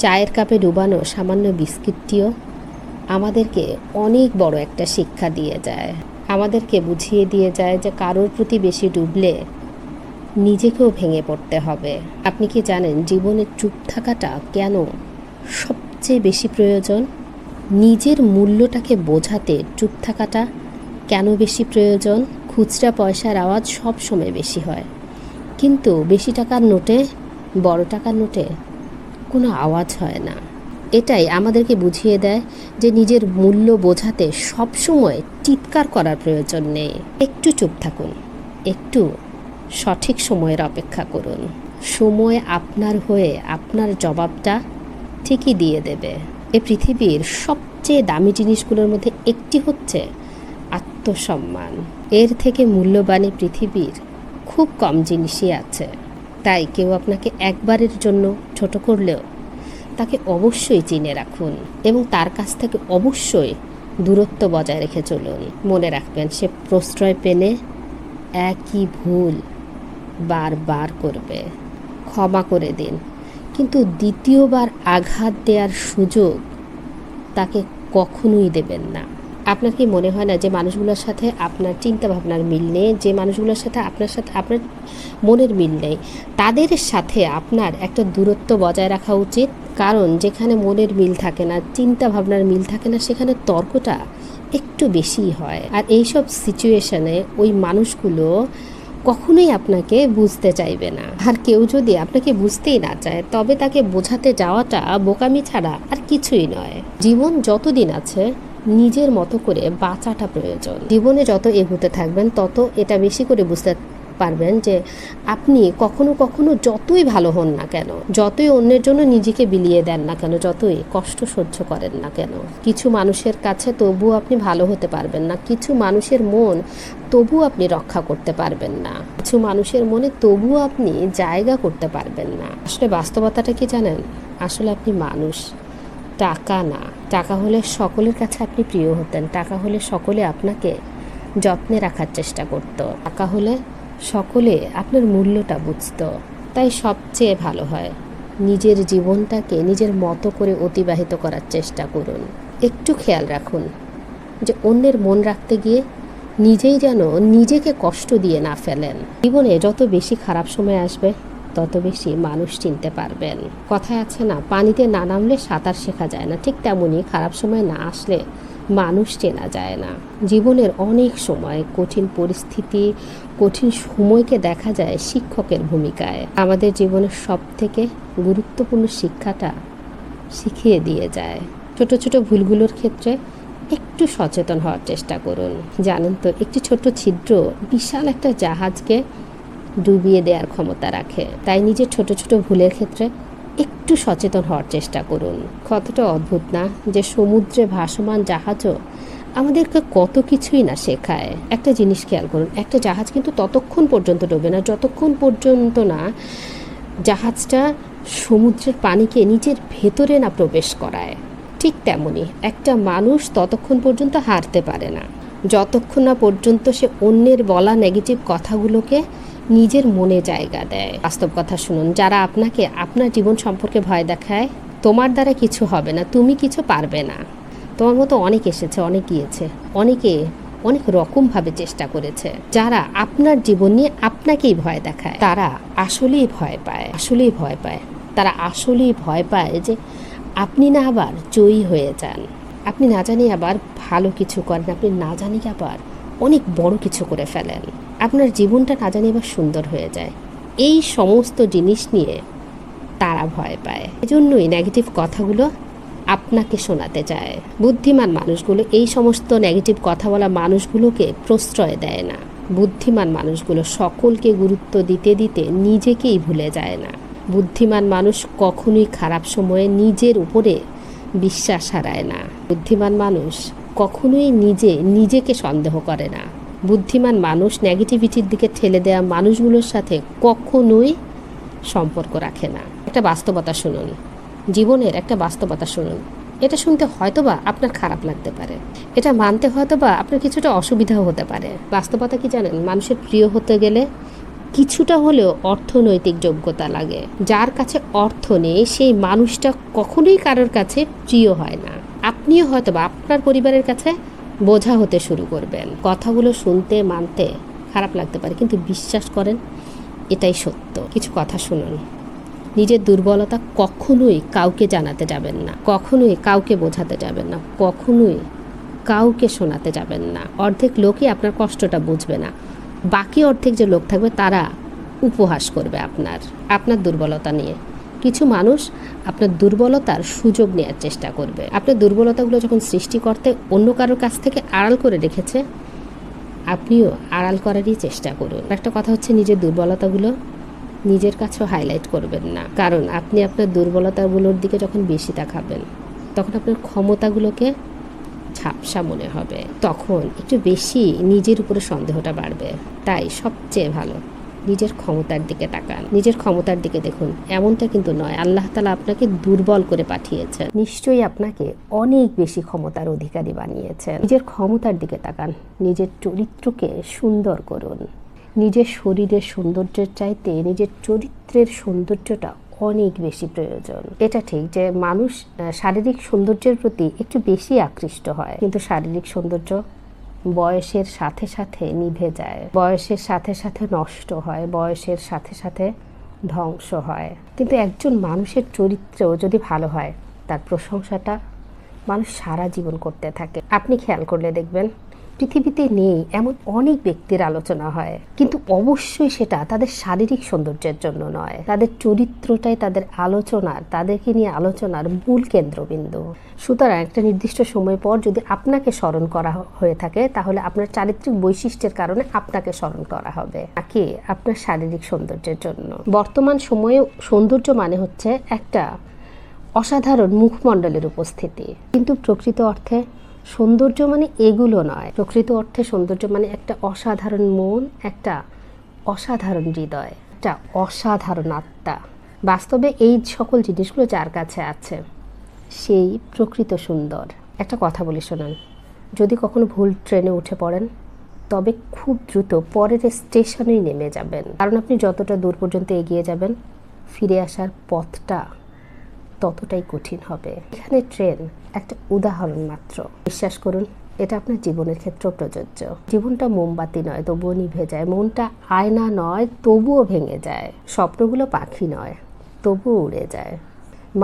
চায়ের কাপে ডুবানো সামান্য বিস্কিটটিও আমাদেরকে অনেক বড় একটা শিক্ষা দিয়ে যায়। আমাদেরকে বুঝিয়ে দিয়ে যায় যে কারোর প্রতি বেশি ডুবলে নিজেকেও ভেঙে পড়তে হবে। আপনি কি জানেন জীবনে চুপ থাকাটা কেন সবচেয়ে বেশি প্রয়োজন? নিজের মূল্যটাকে বোঝাতে চুপ থাকাটা কেন বেশি প্রয়োজন? খুচরা পয়সার আওয়াজ সব সময় বেশি হয়, কিন্তু বেশি টাকার নোটে, বড় টাকার নোটে কোনো আওয়াজ হয় না। এটাই আমাদেরকে বুঝিয়ে দেয় যে নিজের মূল্য বোঝাতে সব সময় চিৎকার করার প্রয়োজন নেই। একটু চুপ থাকুন, একটু সঠিক সময়ের অপেক্ষা করুন। সময় আপনার হয়ে আপনার জবাবটা ঠিকই দিয়ে দেবে। এই পৃথিবীর সবচেয়ে দামি জিনিসগুলোর মধ্যে একটি হচ্ছে আত্মসম্মান। এর থেকে মূল্যবান পৃথিবীর খুব কম জিনিসই আছে। তাই কেউ আপনাকে একবারের জন্য ছোট করলেও তাকে অবশ্যই চিনে রাখুন এবং তার কাছ থেকে অবশ্যই দূরত্ব বজায় রেখে চলুন। মনে রাখবেন, সে প্রশ্রয় পেলে একই ভুল বারবার করবে। ক্ষমা করে দিন, কিন্তু দ্বিতীয়বার আঘাত দেওয়ার সুযোগ তাকে কখনোই দেবেন না। আপনার কি মনে হয় না যে মানুষগুলোর সাথে আপনার চিন্তা ভাবনার মিল নেই, যে মানুষগুলোর সাথে আপনার মনের মিল নেই, তাদের সাথে আপনার একটা দূরত্ব বজায় রাখা উচিত? কারণ যেখানে মনের মিল থাকে না, চিন্তা ভাবনার মিল থাকে না, সেখানে তর্কটা একটু বেশিই হয়। আর এইসব সিচুয়েশনে ওই মানুষগুলো কখনোই আপনাকে বুঝতে চাইবে না। আর কেউ যদি আপনাকে বুঝতেই না চায়, তবে তাকে বোঝাতে যাওয়াটা বোকামি ছাড়া আর কিছুই নয়। জীবন যতদিন আছে নিজের মতো করে বাঁচাটা প্রয়োজন। জীবনে যত এগোতে থাকবেন তত এটা বেশি করে বুঝতে পারবেন যে আপনি কখনো কখনো যতই ভালো হন না কেন, যতই অন্যের জন্য নিজেকে বিলিয়ে দেন না কেন, যতই কষ্ট সহ্য করেন না কেন, কিছু মানুষের কাছে তবুও আপনি ভালো হতে পারবেন না। কিছু মানুষের মন তবুও আপনি রক্ষা করতে পারবেন না। কিছু মানুষের মনে তবুও আপনি জায়গা করতে পারবেন না। আসলে বাস্তবতাটা কি জানেন? আসলে আপনি মানুষ, টাকা না। টাকা হলে সকলের কাছে আপনি প্রিয় হতেন, টাকা হলে সকলে আপনাকে যত্নে রাখার চেষ্টা করত, টাকা হলে সকলে আপনার মূল্যটা বুঝত। তাই সবচেয়ে ভালো হয় নিজের জীবনটাকে নিজের মতো করে অতিবাহিত করার চেষ্টা করুন। একটু খেয়াল রাখুন যে অন্যের মন রাখতে গিয়ে নিজেই যেন নিজেকে কষ্ট দিয়ে না ফেলেন। জীবনে যত বেশি খারাপ সময় আসবে তত বেশি মানুষ চিনতে পারবেন। কথায় আছে না, পানিতে না নামলে সাঁতার শেখা যায় না, ঠিক তেমনই খারাপ সময় না আসলে মানুষ চেনা যায় না। জীবনের অনেক সময় কঠিন পরিস্থিতি, কঠিন সময়কে দেখা যায় শিক্ষকের ভূমিকায়। আমাদের জীবনের সব থেকে গুরুত্বপূর্ণ শিক্ষাটা শিখিয়ে দিয়ে যায়। ছোট ছোট ভুলগুলোর ক্ষেত্রে একটু সচেতন হওয়ার চেষ্টা করুন। জানেন তো, একটি ছোট্ট ছিদ্র বিশাল একটা জাহাজকে ডুবিয়ে দেওয়ার ক্ষমতা রাখে। তাই নিজের ছোট ছোট ভুলের ক্ষেত্রে একটু সচেতন হওয়ার চেষ্টা করুন। কতটা অদ্ভুত না যে সমুদ্রে ভাসমান জাহাজও আমাদেরকে কত কিছুই না শেখায়। একটা জিনিস খেয়াল করুন, একটা জাহাজ কিন্তু ততক্ষণ পর্যন্ত ডোবে না যতক্ষণ পর্যন্ত না জাহাজটা সমুদ্রের পানিকে নিজের ভেতরে না প্রবেশ করায়। ঠিক তেমনই একটা মানুষ ততক্ষণ পর্যন্ত হারতে পারে না যতক্ষণ না পর্যন্ত সে অন্যের বলা নেগেটিভ কথাগুলোকে নিজের মনে জায়গা দেয়। বাস্তব কথা শুনুন, যারা আপনাকে আপনার জীবন সম্পর্কে ভয় দেখায়, তোমার দ্বারা কিছু হবে না, তুমি কিছু পারবে না, তোমার মতো অনেক এসেছে, অনেক গিয়েছে, অনেকে অনেক রকমভাবে চেষ্টা করেছে, যারা আপনার জীবন নিয়ে আপনাকেই ভয় দেখায়, তারা আসলেই ভয় পায়, তারা আসলেই ভয় পায় যে আপনি না আবার জয়ী হয়ে যান, আপনি না জানি আবার ভালো কিছু করেন, আপনি না জানি আবার অনেক বড় কিছু করে ফেলেন, আপনার জীবনটা না জানি আবার সুন্দর হয়ে যায়। এই সমস্ত জিনিস নিয়ে তারা ভয় পায়। এজন্যই নেগেটিভ কথাগুলো আপনাকে শোনাতে চায়। বুদ্ধিমান মানুষগুলো এই সমস্ত নেগেটিভ কথা বলা মানুষগুলোকে প্রশ্রয় দেয় না। বুদ্ধিমান মানুষগুলো সকলকে গুরুত্ব দিতে দিতে নিজেকেই ভুলে যায় না। বুদ্ধিমান মানুষ কখনোই খারাপ সময়ে নিজের উপরে বিশ্বাস হারায় না। বুদ্ধিমান মানুষ কখনোই নিজেকে সন্দেহ করে না। বুদ্ধিমান মানুষ নেগেটিভিটির দিকে ঠেলে দেওয়া মানুষগুলোর সাথে কখনোই সম্পর্ক রাখে না। একটা বাস্তবতা শুনুন, জীবনের একটা বাস্তবতা শুনুন। এটা শুনতে হয়তোবা আপনার খারাপ লাগতে পারে, এটা মানতে হয়তোবা আপনার কিছুটা অসুবিধাও হতে পারে। বাস্তবতা কি জানেন? মানুষের প্রিয় হতে গেলে কিছুটা হলেও অর্থনৈতিক যোগ্যতা লাগে। যার কাছে অর্থ নেই সেই মানুষটা কখনোই কারোর কাছে প্রিয় হয় না। আপনিও হয়তো বা আপনার পরিবারের কাছে বোঝা হতে শুরু করবেন। কথাগুলো শুনতে মানতে খারাপ লাগতে পারে, কিন্তু বিশ্বাস করেন এটাই সত্য। কিছু কথা শুনুন। নিজের দুর্বলতা কখনোই কাউকে জানাতে যাবেন না, কখনোই কাউকে বোঝাতে যাবেন না, কখনোই কাউকে শোনাতে যাবেন না। অর্ধেক লোকই আপনার কষ্টটা বুঝবে না, বাকি অর্ধেক যে লোক থাকবে তারা উপহাস করবে আপনার দুর্বলতা নিয়ে। কিছু মানুষ আপনার দুর্বলতার সুযোগ নেওয়ার চেষ্টা করবে। আপনার দুর্বলতাগুলো যখন সৃষ্টি করতে অন্য কারোর কাছ থেকে আড়াল করে রেখেছে, আপনিও আড়াল করারই চেষ্টা করুন। একটা কথা হচ্ছে, নিজের দুর্বলতাগুলো নিজের কাছেও হাইলাইট করবেন না, কারণ আপনি আপনার দুর্বলতাগুলোর দিকে যখন বেশি তাকাবেন তখন আপনার ক্ষমতাগুলোকে ঝাপসা মনে হবে, তখন একটু বেশি নিজের উপরে সন্দেহটা বাড়বে। তাই সবচেয়ে ভালো নিজের ক্ষমতার দিকে তাকান, নিজের ক্ষমতার দিকে দেখুন। এমনটা কিন্তু নয় আল্লাহ তাআলা আপনাকে দুর্বল করে পাঠিয়েছেন, নিশ্চয়ই আপনাকে অনেক বেশি ক্ষমতার অধিকারী বানিয়েছেন। নিজের ক্ষমতার দিকে তাকান, নিজের চরিত্রকে সুন্দর করুন। নিজের শরীরের সৌন্দর্যের চাইতে নিজের চরিত্রের সৌন্দর্যটা অনেক বেশি প্রয়োজন। এটা ঠিক যে মানুষ শারীরিক সৌন্দর্যের প্রতি একটু বেশি আকৃষ্ট হয়, কিন্তু শারীরিক সৌন্দর্য বয়সের সাথে সাথে নিভে যায়, বয়সের সাথে সাথে নষ্ট হয়, বয়সের সাথে সাথে ধ্বংস হয়। কিন্তু একজন মানুষের চরিত্রও যদি ভালো হয়, তার প্রশংসাটা মানুষ সারা জীবন করতে থাকে। আপনি খেয়াল করলে দেখবেন পৃথিবীতে নেই এমন অনেক ব্যক্তির আলোচনা হয়, কিন্তু অবশ্যই সেটা তাদের শারীরিক সৌন্দর্যের জন্য নয়। তাদের চরিত্রটাই তাদের আলোচনার, তাদেরকে নিয়ে আলোচনার মূল কেন্দ্রবিন্দু। সুতরাং একটা নির্দিষ্ট সময় পর যদি আপনাকে স্মরণ করা হয়ে থাকে, তাহলে আপনার চারিত্রিক বৈশিষ্ট্যের কারণে আপনাকে স্মরণ করা হবে, নাকি আপনার শারীরিক সৌন্দর্যের জন্য। বর্তমান সময়ে সৌন্দর্য মানে হচ্ছে একটা অসাধারণ মুখমণ্ডলের উপস্থিতি, কিন্তু প্রকৃত অর্থে সৌন্দর্য মানে এগুলো নয়। প্রকৃত অর্থে সৌন্দর্য মানে একটা অসাধারণ মন, একটা অসাধারণ হৃদয়, একটা অসাধারণ আত্মা। বাস্তবে এই সকল জিনিসগুলো যার কাছে আছে সেই প্রকৃত সুন্দর। একটা কথা বলি শোনান, যদি কখনো ভুল ট্রেনে উঠে পড়েন তবে খুব দ্রুত পরের স্টেশনেই নেমে যাবেন, কারণ আপনি যতটা দূর পর্যন্ত এগিয়ে যাবেন ফিরে আসার পথটা ততটাই কঠিন হবে। এখানে ট্রেন একটা উদাহরণ মাত্র। বিশ্বাস করুন এটা আপনার জীবনের ক্ষেত্রেও প্রযোজ্য। জীবনটা মোমবাতি নয় তবুও নিভে যায়, মনটা আয়না নয় তবুও ভেঙে যায়, স্বপ্নগুলো পাখি নয় তবুও উড়ে যায়,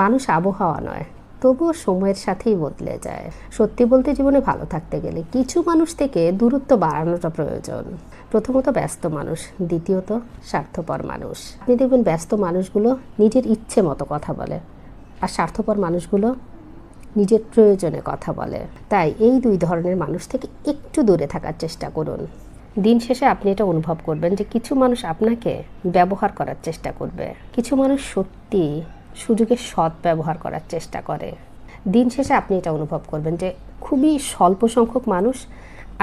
মানুষ আবহাওয়া নয় তবুও সময়ের সাথেই বদলে যায়। সত্যি বলতে জীবনে ভালো থাকতে গেলে কিছু মানুষ থেকে দূরত্ব বাড়ানোটা প্রয়োজন। প্রথমত ব্যস্ত মানুষ, দ্বিতীয়ত স্বার্থপর মানুষ। আপনি দেখবেন ব্যস্ত মানুষগুলো নিজের ইচ্ছে মতো কথা বলে, আর স্বার্থপর মানুষগুলো নিজের প্রয়োজনে কথা বলে। তাই এই দুই ধরনের মানুষ থেকে একটু দূরে থাকার চেষ্টা করুন। দিন শেষে আপনি এটা অনুভব করবেন যে কিছু মানুষ আপনাকে ব্যবহার করার চেষ্টা করবে, কিছু মানুষ সত্যি সুযোগের সৎ ব্যবহার করার চেষ্টা করে। দিন শেষে আপনি এটা অনুভব করবেন যে খুবই স্বল্প সংখ্যক মানুষ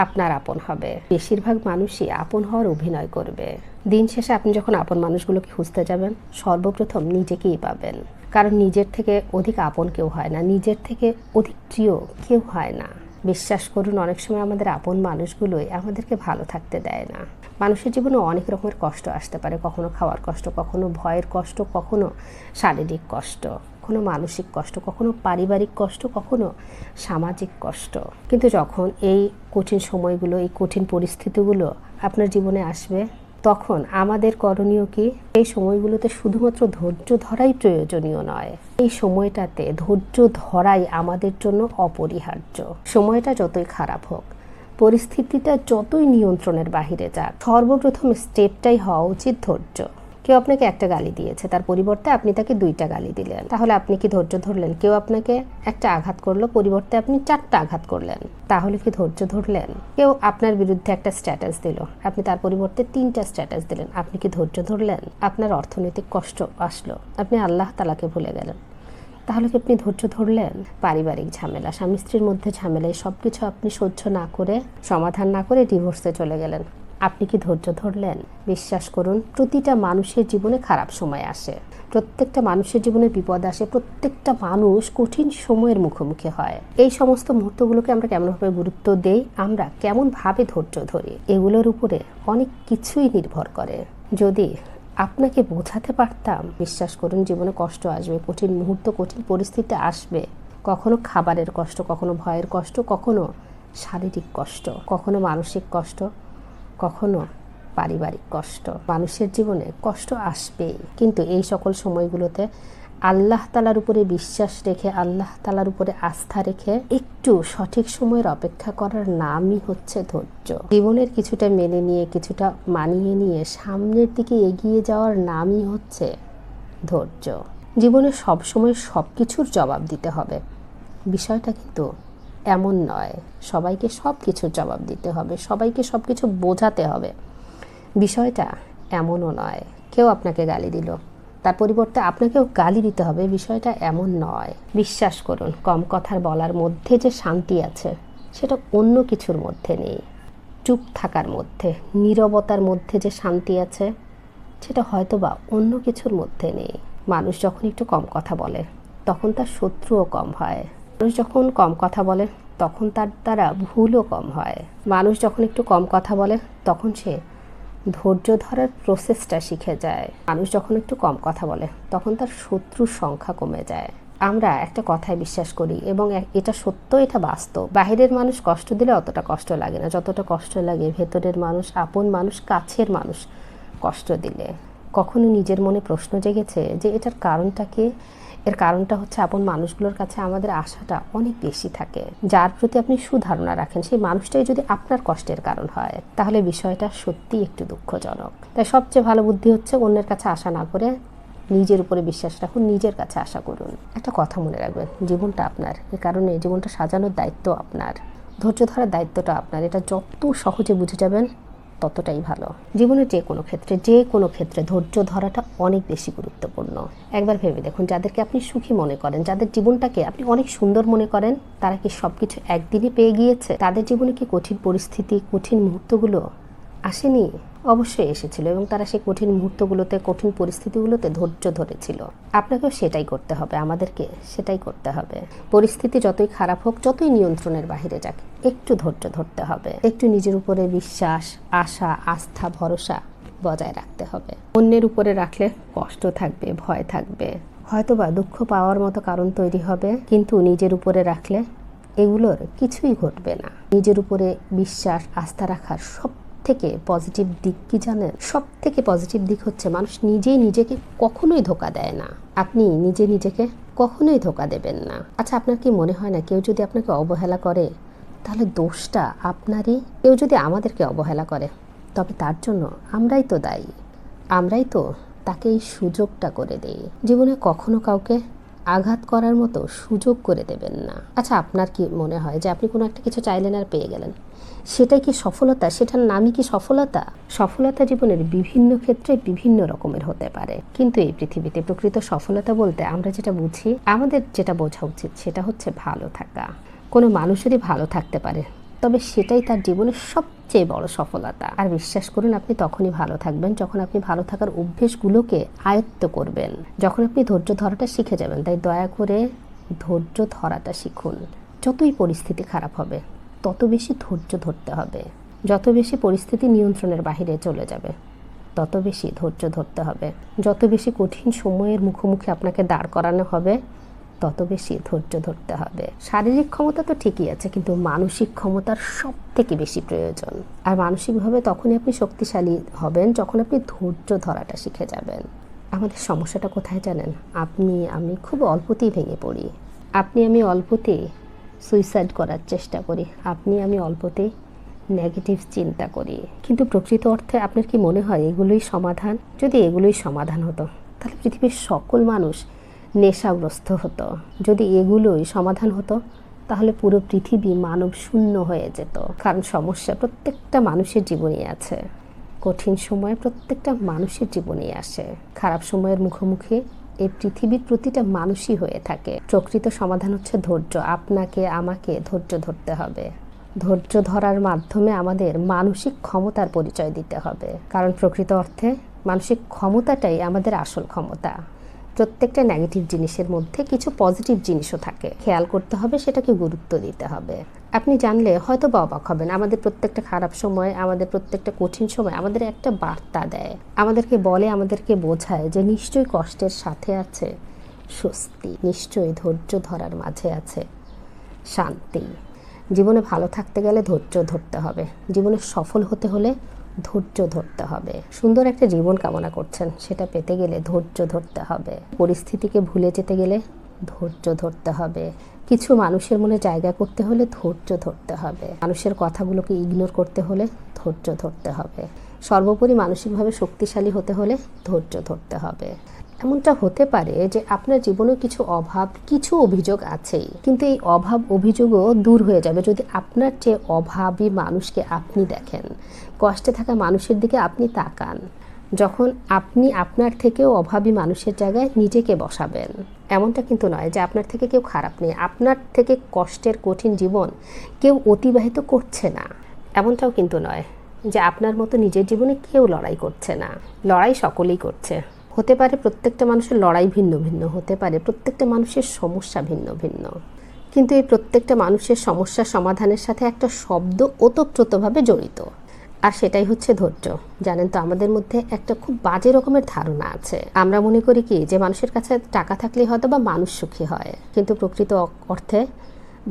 আপনার আপন হবে, বেশিরভাগ মানুষই আপন হওয়ার অভিনয় করবে। দিন শেষে আপনি যখন আপন মানুষগুলোকে খুঁজতে যাবেন সর্বপ্রথম নিজেকেই পাবেন, কারণ নিজের থেকে অধিক আপন কেউ হয় না, নিজের থেকে অধিক প্রিয় কেউ হয় না। বিশ্বাস করুন অনেক সময় আমাদের আপন মানুষগুলোই আমাদেরকে ভালো থাকতে দেয় না। মানুষের জীবনে অনেক রকমের কষ্ট আসতে পারে, কখনো খাওয়ার কষ্ট, কখনো ভয়ের কষ্ট, কখনো শারীরিক কষ্ট, কখনো মানসিক কষ্ট, কখনো পারিবারিক কষ্ট, কখনো সামাজিক কষ্ট। কিন্তু যখন এই কঠিন সময়গুলো, এই কঠিন পরিস্থিতিগুলো আপনার জীবনে আসবে, তখন আমাদের করণীয় কি? এই সময়গুলোতে শুধুমাত্র ধৈর্য ধরাই প্রয়োজনীয় নয়, এই সময়টাতে ধৈর্য ধরাই আমাদের জন্য অপরিহার্য। সময়টা যতই খারাপ হোক, পরিস্থিতিটা যতই নিয়ন্ত্রণের বাহিরে যাক, সর্বপ্রথম স্টেপটাই হওয়া উচিত ধৈর্য। কেউ আপনাকে একটা গালি দিয়েছে, তার পরিবর্তে আপনি তাকে 2টা গালি দিলেন, তাহলে আপনি কি ধৈর্য ধরলেন? কেউ আপনাকে একটা আঘাত করলো, পরিবর্তে আপনি 4টা আঘাত করলেন, তাহলে কি ধৈর্য ধরলেন? কেউ আপনার বিরুদ্ধে একটা স্ট্যাটাস দিল, আপনি তার পরিবর্তে 3টা স্ট্যাটাস দিলেন, আপনি কি ধৈর্য ধরলেন? আপনার অর্থনৈতিক কষ্ট আসলো, আপনি আল্লাহ তাআলাকে ভুলে গেলেন, তাহলে কি আপনি ধৈর্য ধরলেন? পারিবারিক ঝামেলা, স্বামী স্ত্রীর মধ্যে ঝামেলা, সব কিছু আপনি সহ্য না করে, সমাধান না করে ডিভোর্সে চলে গেলেন, আপনি কি ধৈর্য ধরলেন? বিশ্বাস করুন প্রতিটা মানুষের জীবনে খারাপ সময় আসে, প্রত্যেকটা মানুষের জীবনে বিপদ আসে, প্রত্যেকটা মানুষ কঠিন সময়ের মুখোমুখি হয়। এই সমস্ত মুহূর্তগুলোকে আমরা কেমনভাবে গুরুত্ব দেই, আমরা কেমনভাবে ধৈর্য ধরি, এগুলোর উপরে অনেক কিছুই নির্ভর করে। যদি আপনাকে বোঝাতে পারতাম, বিশ্বাস করুন জীবনে কষ্ট আসবে, কঠিন মুহূর্ত, কঠিন পরিস্থিতি আসবে। কখনো খাবারের কষ্ট, কখনো ভয়ের কষ্ট, কখনো শারীরিক কষ্ট, কখনো মানসিক কষ্ট, কখনো পারিবারিক কষ্ট। মানুষের জীবনে কষ্ট আসবেই, কিন্তু এই সকল সময়গুলোতে আল্লাহ তাআলার উপরে বিশ্বাস রেখে, আল্লাহ তাআলার উপরে আস্থা রেখে একটু সঠিক সময়ের অপেক্ষা করার নামই হচ্ছে ধৈর্য। জীবনের কিছুটা মেনে নিয়ে, কিছুটা মানিয়ে নিয়ে সামনের দিকে এগিয়ে যাওয়ার নামই হচ্ছে ধৈর্য। জীবনে সবসময় সব কিছুর জবাব দিতে হবে, বিষয়টা কিন্তু এমন নয়। সবাইকে সব কিছুর জবাব দিতে হবে, সবাইকে সব কিছু বোঝাতে হবে, বিষয়টা এমনও নয়। কেউ আপনাকে গালি দিল, তার পরিবর্তে আপনাকেও গালি দিতে হবে, বিষয়টা এমন নয়। বিশ্বাস করুন, কম কথার বলার মধ্যে যে শান্তি আছে সেটা অন্য কিছুর মধ্যে নেই। চুপ থাকার মধ্যে, নীরবতার মধ্যে যে শান্তি আছে সেটা হয়তো বা অন্য কিছুর মধ্যে নেই। মানুষ যখন একটু কম কথা বলে তখন তার শত্রুও কম হয়। মানুষ যখন কম কথা বলে তখন তার দ্বারা ভুলও কম হয়। মানুষ যখন একটু কম কথা বলে তখন সে ধৈর্য ধরার প্রসেসটা শিখে যায়। মানুষ যখন একটু কম কথা বলে তখন তার শত্রুর সংখ্যা কমে যায়। আমরা একটা কথায় বিশ্বাস করি এবং এটা সত্য, এটা বাস্তব। বাহিরের মানুষ কষ্ট দিলে অতটা কষ্ট লাগে না যতটা কষ্ট লাগে ভেতরের মানুষ, আপন মানুষ, কাছের মানুষ কষ্ট দিলে। কখনো নিজের মনে প্রশ্ন জেগেছে যে এটার কারণটা কি? এর কারণটা হচ্ছে আপন মানুষগুলোর কাছে আমাদের আশাটা অনেক বেশি থাকে। যার প্রতি আপনি সুধারণা রাখেন সেই মানুষটাই যদি আপনার কষ্টের কারণ হয় তাহলে বিষয়টা সত্যিই একটু দুঃখজনক। তাই সবচেয়ে ভালো বুদ্ধি হচ্ছে অন্যের কাছে আশা না করে নিজের উপরে বিশ্বাস রাখুন, নিজের কাছে আশা করুন। একটা কথা মনে রাখবেন, জীবনটা আপনার, এ কারণে জীবনটা সাজানোর দায়িত্ব আপনার, ধৈর্য ধরার দায়িত্বটা আপনার। এটা যত সহজে বুঝে যাবেন ততটাই ভালো। জীবনের যে কোনো ক্ষেত্রে ধৈর্য ধরাটা অনেক বেশি গুরুত্বপূর্ণ। একবার ভেবে দেখুন, যাদেরকে আপনি সুখী মনে করেন, যাদের জীবনটাকে আপনি অনেক সুন্দর মনে করেন, তারা কি সব কিছু একদিনই পেয়ে গিয়েছে? তাদের জীবনে কি কঠিন পরিস্থিতি, কঠিন মুহূর্তগুলো আসেনি? অবশ্যই এসেছিল, এবং তারা সেই কঠিন মুহূর্তগুলোতে, কঠিন পরিস্থিতিগুলোতে ধৈর্য ধরেছিল। আপনাকেও সেটাই করতে হবে, আমাদেরকে সেটাই করতে হবে। পরিস্থিতি যতই খারাপ হোক, যতই নিয়ন্ত্রণের বাইরে যাক, একটু ধৈর্য ধরতে হবে, একটু নিজের উপরে বিশ্বাস, আশা, আস্থা, ভরসা বজায় রাখতে হবে। অন্যের উপরে রাখলে কষ্ট থাকবে, ভয় থাকবে, হয়তোবা দুঃখ পাওয়ার মতো কারণ তৈরি হবে, কিন্তু নিজের উপরে রাখলে এগুলোর কিছুই ঘটবে না। নিজের উপরে বিশ্বাস, আস্থা রাখার সব থেকে পজিটিভ দিক কি জানেন? সব থেকে পজিটিভ দিক হচ্ছে মানুষ নিজেই নিজেকে কখনোই ধোঁকা দেয় না। আপনি নিজেকে কখনোই ধোঁকা দেবেন না। আচ্ছা, আপনার কি মনে হয় না কেউ যদি আপনাকে অবহেলা করে তাহলে দোষটা আপনারই? কেউ যদি আমাদেরকে অবহেলা করে তবে তার জন্য আমরাই তো দায়ী, আমরাই তো তাকে এই সুযোগটা করে দেই। জীবনে কখনো কাউকে আঘাত করার মতো সুযোগ করে দেবেন না। আচ্ছা, আপনার কি মনে হয় যে আপনি কোনো একটা কিছু চাইলেন আর পেয়ে গেলেন, সেটাই কি সফলতা? সেটার নামই কি সফলতা? সফলতা জীবনের বিভিন্ন ক্ষেত্রে বিভিন্ন রকমের হতে পারে, কিন্তু এই পৃথিবীতে প্রকৃত সফলতা বলতে আমরা যেটা বুঝি, আমাদের যেটা বোঝা উচিত সেটা হচ্ছে ভালো থাকা। কোনো মানুষেরই ভালো থাকতে পারে, তবে সেটাই তার জীবনের সবচেয়ে বড় সফলতা। আর বিশ্বাস করুন, আপনি তখনই ভালো থাকবেন যখন আপনি ভালো থাকার অভ্যেসগুলোকে আয়ত্ত করবেন, যখন আপনি ধৈর্য ধরাটা শিখে যাবেন। তাই দয়া করে ধৈর্য ধরাটা শিখুন। যতই পরিস্থিতি খারাপ হবে তত বেশি ধৈর্য ধরতে হবে। যত বেশি পরিস্থিতি নিয়ন্ত্রণের বাইরে চলে যাবে তত বেশি ধৈর্য ধরতে হবে। যত বেশি কঠিন সময়ের মুখোমুখি আপনাকে দাঁড় করানো হবে তত বেশি ধৈর্য ধরতে হবে। শারীরিক ক্ষমতা তো ঠিকই আছে, কিন্তু মানসিক ক্ষমতার সব থেকে বেশি প্রয়োজন। আর মানসিকভাবে তখনই আপনি শক্তিশালী হবেন যখন আপনি ধৈর্য ধরাটা শিখে যাবেন। আমাদের সমস্যাটা কোথায় জানেন? আমি খুব অল্পতেই ভেঙে পড়ি। আমি অল্পতেই সুইসাইড করার চেষ্টা করি। আমি অল্পতেই নেগেটিভ চিন্তা করি। কিন্তু প্রকৃত অর্থে আপনার কি মনে হয় এগুলোই সমাধান? যদি এগুলোই সমাধান হতো তাহলে পৃথিবীর সকল মানুষ নেশাগ্রস্ত হতো। যদি এগুলোই সমাধান হতো তাহলে পুরো পৃথিবী মানব শূন্য হয়ে যেত। কারণ সমস্যা প্রত্যেকটা মানুষের জীবনেই আছে, কঠিন সময় প্রত্যেকটা মানুষের জীবনেই আসে। খারাপ সময়ের মুখোমুখি এই পৃথিবীর প্রতিটা মানুষই হয়ে থাকে। প্রকৃত সমাধান হচ্ছে ধৈর্য। আপনাকে আমাকে ধৈর্য ধরতে হবে। ধৈর্য ধরার মাধ্যমে আমাদের মানসিক ক্ষমতার পরিচয় দিতে হবে, কারণ প্রকৃত অর্থে মানসিক ক্ষমতাটাই আমাদের আসল ক্ষমতা। প্রত্যেকটা নেগেটিভ জিনিসের মধ্যে কিছু পজিটিভ জিনিসও থাকে, খেয়াল করতে হবে, সেটাকে গুরুত্ব দিতে হবে। আপনি জানলে হয়তো বা অবাক হবেন। আমাদের প্রত্যেকটা খারাপ সময়, আমাদের প্রত্যেকটা কঠিন সময় আমাদের একটা বার্তা দেয়, আমাদেরকে বলে, আমাদেরকে বোঝায় যে নিশ্চয়ই কষ্টের সাথে আছে স্বস্তি, নিশ্চয়ই ধৈর্য ধরার মাঝে আছে শান্তি। জীবনে ভালো থাকতে গেলে ধৈর্য ধরতে হবে, জীবনে সফল হতে হলে ধৈর্য ধরতে হবে। সুন্দর একটা জীবন কামনা করছেন, সেটা পেতে গেলে ধৈর্য ধরতে হবে। পরিস্থিতিকে ভুলে যেতে গেলে ধৈর্য ধরতে হবে। কিছু মানুষের মনে জায়গা করতে হলে ধৈর্য ধরতে হবে। মানুষের কথাগুলোকে ইগনোর করতে হলে ধৈর্য ধরতে হবে। সর্বোপরি মানসিকভাবে শক্তিশালী হতে হলে ধৈর্য ধরতে হবে। এমনটা হতে পারে যে আপনার জীবনে কিছু অভাব, কিছু অভিযোগ আছেই, কিন্তু এই অভাব অভিযোগও দূর হয়ে যাবে যদি আপনার চেয়ে অভাবী মানুষকে আপনি দেখেন, কষ্টে থাকা মানুষের দিকে আপনি তাকান। যখন আপনি আপনার থেকেও অভাবী মানুষের জায়গায় নিজেকে বসাবেন। এমনটা কিন্তু নয় যে আপনার থেকে কেউ খারাপ নেই, আপনার থেকে কষ্টের কঠিন জীবন কেউ অতিবাহিত করছে না। এমনটাও কিন্তু নয় যে আপনার মতো নিজের জীবনে কেউ লড়াই করছে না। লড়াই সকলেই করছে। হতে পারে প্রত্যেকটা মানুষের লড়াই ভিন্ন ভিন্ন, হতে পারে প্রত্যেকটা মানুষের সমস্যা ভিন্ন ভিন্ন, কিন্তু এই প্রত্যেকটা মানুষের সমস্যার সমাধানের সাথে একটা শব্দ ওতপ্রোতভাবে জড়িত, আর সেটাই হচ্ছে ধৈর্য। জানেন তো, আমাদের মধ্যে একটা খুব বাজে রকমের ধারণা আছে। আমরা মনে করি কি যে মানুষের কাছে টাকা থাকলেই হয়তো বা মানুষ সুখী হয়, কিন্তু প্রকৃত অর্থে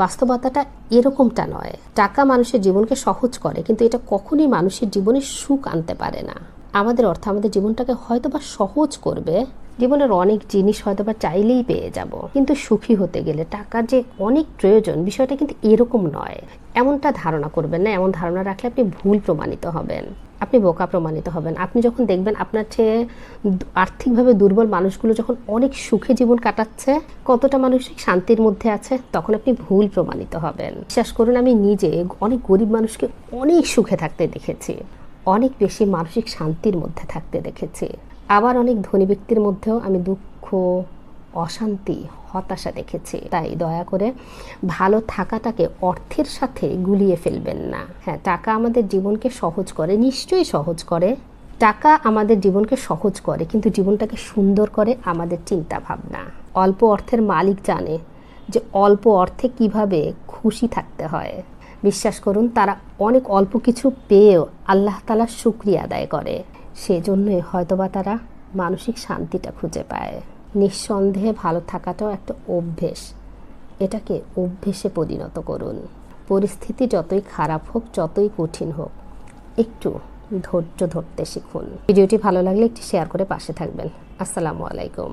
বাস্তবতাটা এরকমটা নয়। টাকা মানুষের জীবনকে সহজ করে, কিন্তু এটা কখনোই মানুষের জীবনে সুখ আনতে পারে না। আমাদের অর্থ আমাদের জীবনটাকে হয়তো বা সহজ করবে, জীবনের অনেক জিনিস হয়তো বা চাইলেই পেয়ে যাব, কিন্তু সুখী হতে গেলে টাকার যে অনেক প্রয়োজন, বিষয়টা কিন্তু এরকম নয়। এমনটা ধারণা করবেন না। এমন ধারণা রাখলে আপনি ভুল প্রমাণিত হবেন, আপনি বোকা প্রমাণিত হবেন। আপনি যখন দেখবেন আপনার চেয়ে আর্থিকভাবে দুর্বল মানুষগুলো যখন অনেক সুখে জীবন কাটাচ্ছে, কতটা মানসিক শান্তির মধ্যে আছে, তখন আপনি ভুল প্রমাণিত হবেন। বিশ্বাস করুন, আমি নিজে অনেক গরিব মানুষকে অনেক সুখে থাকতে দেখেছি, অনেক বেশি মানসিক শান্তির মধ্যে থাকতে দেখেছি। আবার অনেক ধনী ব্যক্তির মধ্যেও আমি দুঃখ, অশান্তি, হতাশা দেখেছি। তাই দয়া করে ভালো থাকাটাকে অর্থের সাথে গুলিয়ে ফেলবেন না। হ্যাঁ, টাকা আমাদের জীবনকে সহজ করে, নিশ্চয়ই সহজ করে। টাকা আমাদের জীবনকে সহজ করে, কিন্তু জীবনটাকে সুন্দর করে আমাদের চিন্তা ভাবনা। অল্প অর্থের মালিক জানে যে অল্প অর্থে কিভাবে খুশি থাকতে হয়। বিশ্বাস করুন, তারা অনেক অল্প কিছু পেয়েও আল্লাহ তাআলার শুকরিয়া আদায় করে। সেজন্যই হয়তোবা তারা মানসিক শান্তিটা খুঁজে পায়। নিঃসন্দেহে ভালো থাকাটাও একটা অভ্যেস, এটাকে অভ্যেসে পরিণত করুন। পরিস্থিতি যতই খারাপ হোক, যতই কঠিন হোক, একটু ধৈর্য ধরতে শিখুন। ভিডিওটি ভালো লাগলে একটু শেয়ার করে পাশে থাকবেন। আসসালামু আলাইকুম।